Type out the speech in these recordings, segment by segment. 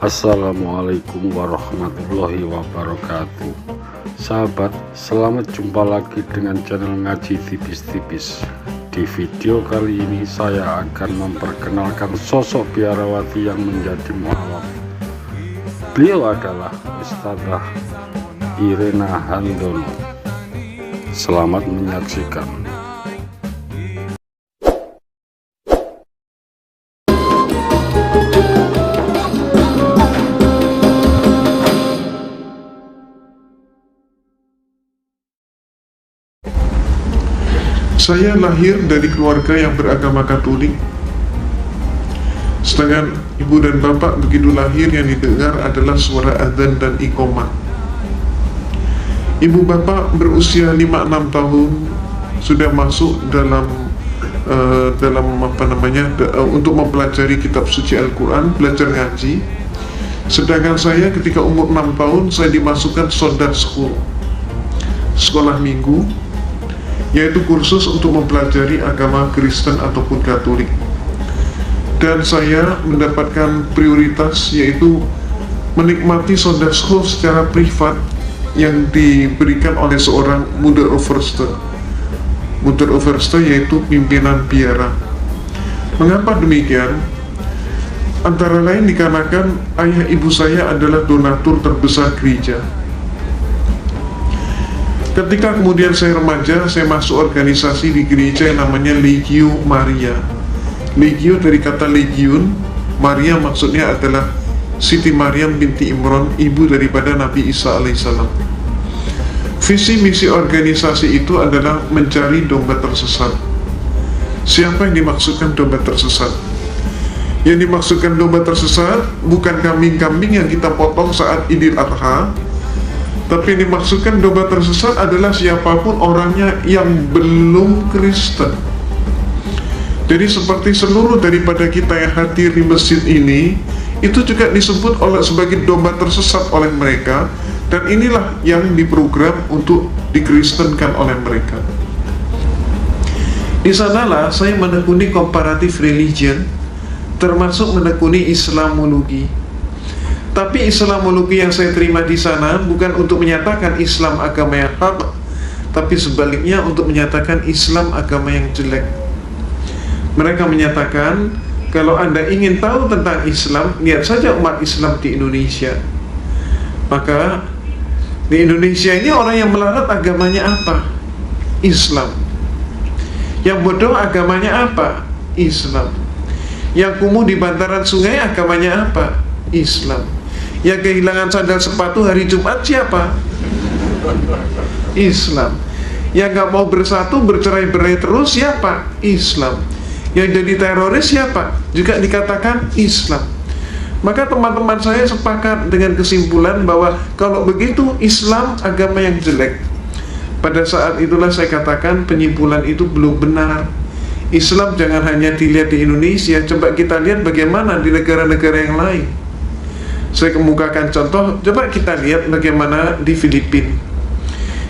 Assalamualaikum warahmatullahi wabarakatuh. Sahabat, selamat jumpa lagi dengan channel Ngaji Tipis-Tipis. Di video kali ini saya akan memperkenalkan sosok biarawati yang menjadi mualaf. Beliau adalah Ustadzah Irena Handono. Selamat menyaksikan. Saya lahir dari keluarga yang beragama Katolik. Sedangkan ibu dan bapak begitu lahir yang didengar adalah suara adzan dan iqamah. Ibu bapak berusia 5-6 tahun sudah masuk dalam untuk mempelajari kitab suci Al-Quran, belajar ngaji. Sedangkan saya ketika umur 6 tahun saya dimasukkan Sunday School, sekolah minggu, yaitu kursus untuk mempelajari agama Kristen ataupun Katolik. Dan saya mendapatkan prioritas, yaitu menikmati Sunday School secara privat yang diberikan oleh seorang Moederoverste. Moederoverste yaitu pimpinan biara. Mengapa demikian? Antara lain dikarenakan ayah ibu saya adalah donatur terbesar gereja. Ketika kemudian saya remaja, saya masuk organisasi di gereja yang namanya Legio Maria. Legio dari kata legion, Maria maksudnya adalah Siti Maryam binti Imran, ibu daripada Nabi Isa alaihissalam. Visi misi organisasi itu adalah mencari domba tersesat. Siapa yang dimaksudkan domba tersesat? Yang dimaksudkan domba tersesat bukan kambing-kambing yang kita potong saat Idul Adha, tapi yang dimaksudkan domba tersesat adalah siapapun orangnya yang belum Kristen. Jadi seperti seluruh daripada kita yang hadir di masjid ini, itu juga disebut sebagai domba tersesat oleh mereka. Dan inilah yang diprogram untuk dikristenkan oleh mereka. Di sanalah saya menekuni comparative religion, termasuk menekuni Islamologi. Tapi Islamologi yang saya terima di sana bukan untuk menyatakan Islam agama yang hak, tapi sebaliknya untuk menyatakan Islam agama yang jelek. Mereka menyatakan, kalau Anda ingin tahu tentang Islam, lihat saja umat Islam di Indonesia. Maka di Indonesia ini orang yang melarat agamanya apa? Islam. Yang bodoh agamanya apa? Islam. Yang kumuh di bantaran sungai agamanya apa? Islam. Yang kehilangan sandal sepatu hari Jumat siapa? Islam. Yang gak mau bersatu, bercerai-berai terus siapa? Islam. Yang jadi teroris siapa? Juga dikatakan Islam. Maka teman-teman saya sepakat dengan kesimpulan bahwa kalau begitu Islam agama yang jelek. Pada saat itulah saya katakan penyimpulan itu belum benar. Islam jangan hanya dilihat di Indonesia, coba kita lihat bagaimana di negara-negara yang lain. Saya kemukakan contoh, coba kita lihat bagaimana di Filipina.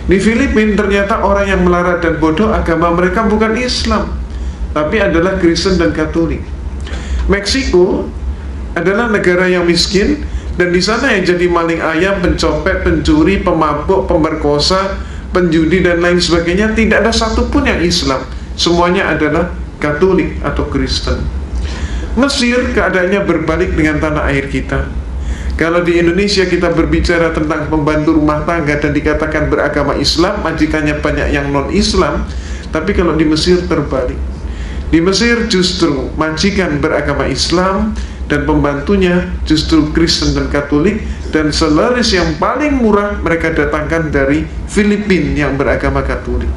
Di Filipina ternyata orang yang melarat dan bodoh agama mereka bukan Islam, tapi adalah Kristen dan Katolik. Meksiko adalah negara yang miskin, dan di sana yang jadi maling ayam, pencopet, pencuri, pemabuk, pemerkosa, penjudi dan lain sebagainya tidak ada satupun yang Islam. Semuanya adalah Katolik atau Kristen. Mesir keadaannya berbalik dengan tanah air kita. Kalau di Indonesia kita berbicara tentang pembantu rumah tangga dan dikatakan beragama Islam, majikannya banyak yang non-Islam. Tapi kalau di Mesir terbalik. Di Mesir justru majikan beragama Islam dan pembantunya justru Kristen dan Katolik. Dan selaris yang paling murah mereka datangkan dari Filipina yang beragama Katolik.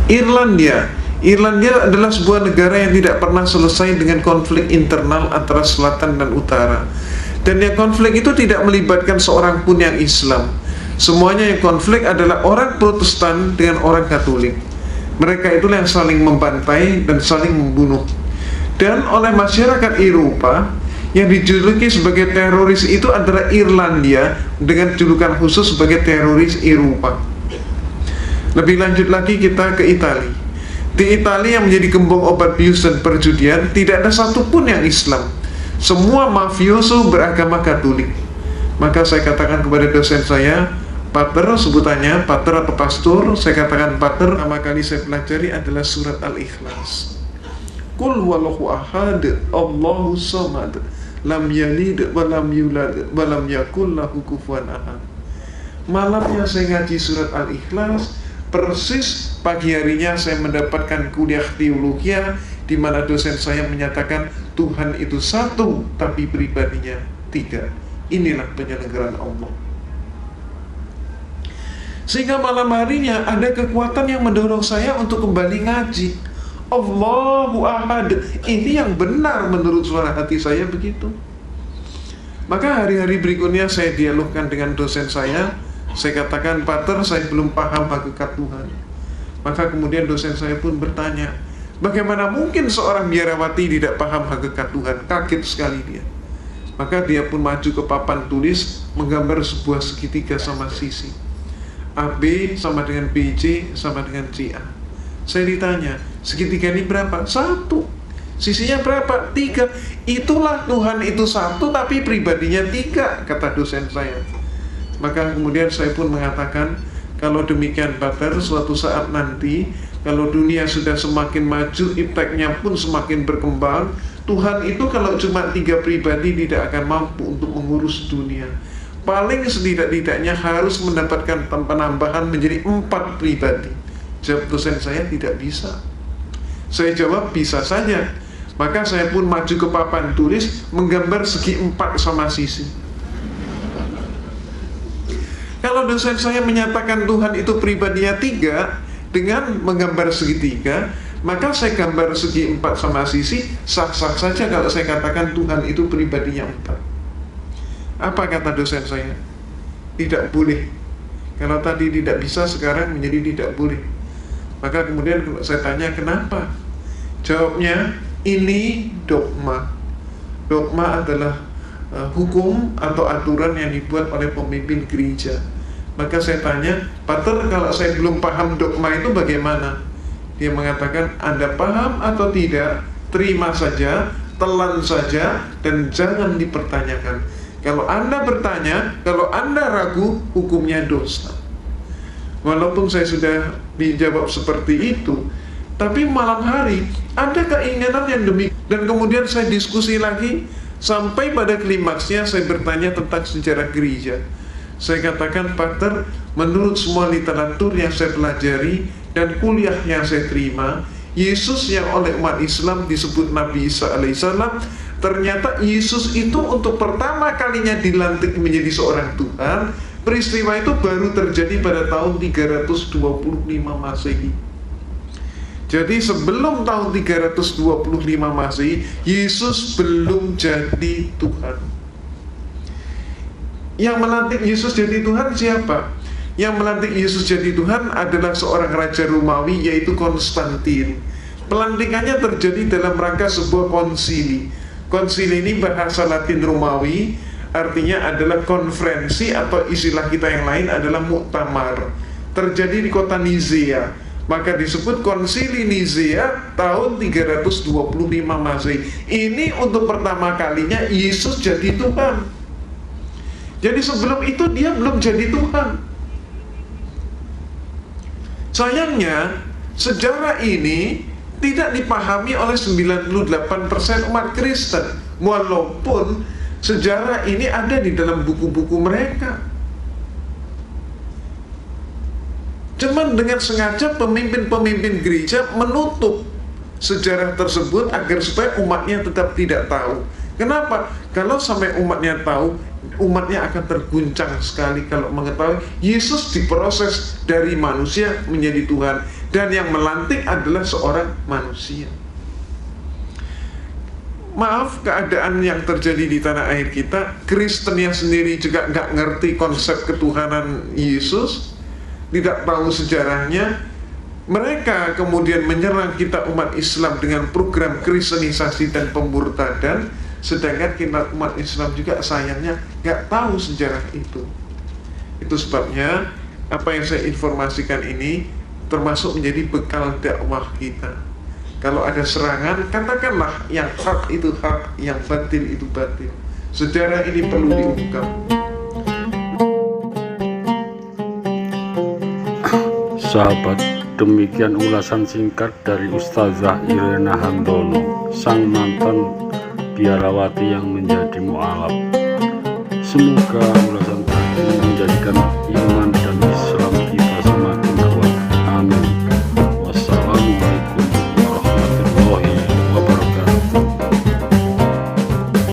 Irlandia adalah sebuah negara yang tidak pernah selesai dengan konflik internal antara selatan dan utara. Dan yang konflik itu tidak melibatkan seorang pun yang Islam. Semuanya yang konflik adalah orang Protestan dengan orang Katolik. Mereka itulah yang saling membantai dan saling membunuh. Dan oleh masyarakat Eropa, yang dijuluki sebagai teroris itu adalah Irlandia dengan julukan khusus sebagai teroris Eropa. Lebih lanjut lagi kita ke Italia. Di Italia yang menjadi gembong obat bius dan perjudian, tidak ada satupun yang Islam. Semua mafioso beragama Katolik. Maka saya katakan kepada dosen saya, Pater, sebutannya Pater atau Pastor, saya katakan Pater, pertama kali saya pelajari adalah surat Al-Ikhlas. Qul huwallahu ahad, Allahu samad, lam yalid wa lam yulad wa lam yakul lahu kufuwan ahad. Malamnya saya ngaji surat Al-Ikhlas, persis pagi harinya saya mendapatkan kuliah teologi di mana dosen saya menyatakan Tuhan itu satu tapi pribadinya tiga. Inilah penyelenggaraan Allah. Sehingga malam harinya ada kekuatan yang mendorong saya untuk kembali ngaji. Allahu ahad. Ini yang benar menurut suara hati saya begitu. Maka hari-hari berikutnya saya dialogkan dengan dosen saya. Saya katakan, Pater, saya belum paham hakikat Tuhan. Maka kemudian dosen saya pun bertanya, bagaimana mungkin seorang biarawati tidak paham hakikat Tuhan? Kaget sekali dia. Maka dia pun maju ke papan tulis, menggambar sebuah segitiga sama sisi. AB sama dengan BC sama dengan CA. Saya ditanya, segitiga ini berapa? 1. Sisinya berapa? 3. Itulah Tuhan itu satu tapi pribadinya 3, kata dosen saya. Maka kemudian saya pun mengatakan, kalau demikian Pater, suatu saat nanti kalau dunia sudah semakin maju, ipteknya pun semakin berkembang, Tuhan itu kalau cuma 3 pribadi tidak akan mampu untuk mengurus dunia. Paling setidak-tidaknya harus mendapatkan penambahan menjadi 4 pribadi. Jawab dosen saya, tidak bisa. Saya jawab, bisa saja. Maka saya pun maju ke papan tulis, menggambar segi 4 sama sisi. Kalau dosen saya menyatakan Tuhan itu pribadinya 3 dengan menggambar segitiga, maka saya gambar segi 4 sama sisi, sah-sah saja kalau saya katakan Tuhan itu pribadinya 4. Apa kata dosen saya? Tidak boleh. Kalau tadi tidak bisa, sekarang menjadi tidak boleh. Maka kemudian saya tanya, kenapa? Jawabnya, ini dogma. Dogma adalah hukum atau aturan yang dibuat oleh pemimpin gereja. Maka saya tanya, Pater, kalau saya belum paham dogma itu bagaimana? Dia mengatakan, Anda paham atau tidak, terima saja, telan saja, dan jangan dipertanyakan. Kalau Anda bertanya, kalau Anda ragu, hukumnya dosa. Walaupun saya sudah dijawab seperti itu, tapi malam hari ada keinginan yang demikian. Dan kemudian saya diskusi lagi, sampai pada klimaksnya saya bertanya tentang sejarah gereja. Saya katakan, Pater, menurut semua literatur yang saya pelajari dan kuliah yang saya terima, Yesus yang oleh umat Islam disebut Nabi Isa alaihissalam, ternyata Yesus itu untuk pertama kalinya dilantik menjadi seorang Tuhan. Peristiwa itu baru terjadi pada tahun 325 Masehi. Jadi sebelum tahun 325 Masehi, Yesus belum jadi Tuhan. Yang melantik Yesus jadi Tuhan siapa? Yang melantik Yesus jadi Tuhan adalah seorang raja Romawi, yaitu Konstantin. Pelantikannya terjadi dalam rangka sebuah konsili. Konsili ini bahasa Latin Romawi, artinya adalah konferensi, atau istilah kita yang lain adalah muktamar. Terjadi di kota Nizea. Maka disebut konsili Nizea tahun 325 Masehi. Ini untuk pertama kalinya Yesus jadi Tuhan. Jadi sebelum itu dia belum jadi Tuhan. Sayangnya sejarah ini tidak dipahami oleh 98% umat Kristen, walaupun sejarah ini ada di dalam buku-buku mereka. Cuman dengan sengaja pemimpin-pemimpin gereja menutup sejarah tersebut agar supaya umatnya tetap tidak tahu. Kenapa? Kalau sampai umatnya tahu, umatnya akan terguncang sekali kalau mengetahui Yesus diproses dari manusia menjadi Tuhan, dan yang melantik adalah seorang manusia. maaf, keadaan yang terjadi di tanah air kita, Kristennya sendiri juga nggak ngerti konsep ketuhanan Yesus, tidak tahu sejarahnya. Mereka kemudian menyerang kita umat Islam dengan program kristenisasi dan pemurtadan, sedangkan kita umat Islam juga sayangnya nggak tahu sejarah itu. Itu sebabnya apa yang saya informasikan ini termasuk menjadi bekal dakwah kita. Kalau ada serangan, katakanlah yang hak itu hak, yang batil itu batil. Sejarah ini perlu diungkap. Sahabat, demikian ulasan singkat dari Ustazah Irena Handono, sang mantan biarawati yang menjadi mu'alaf. Semoga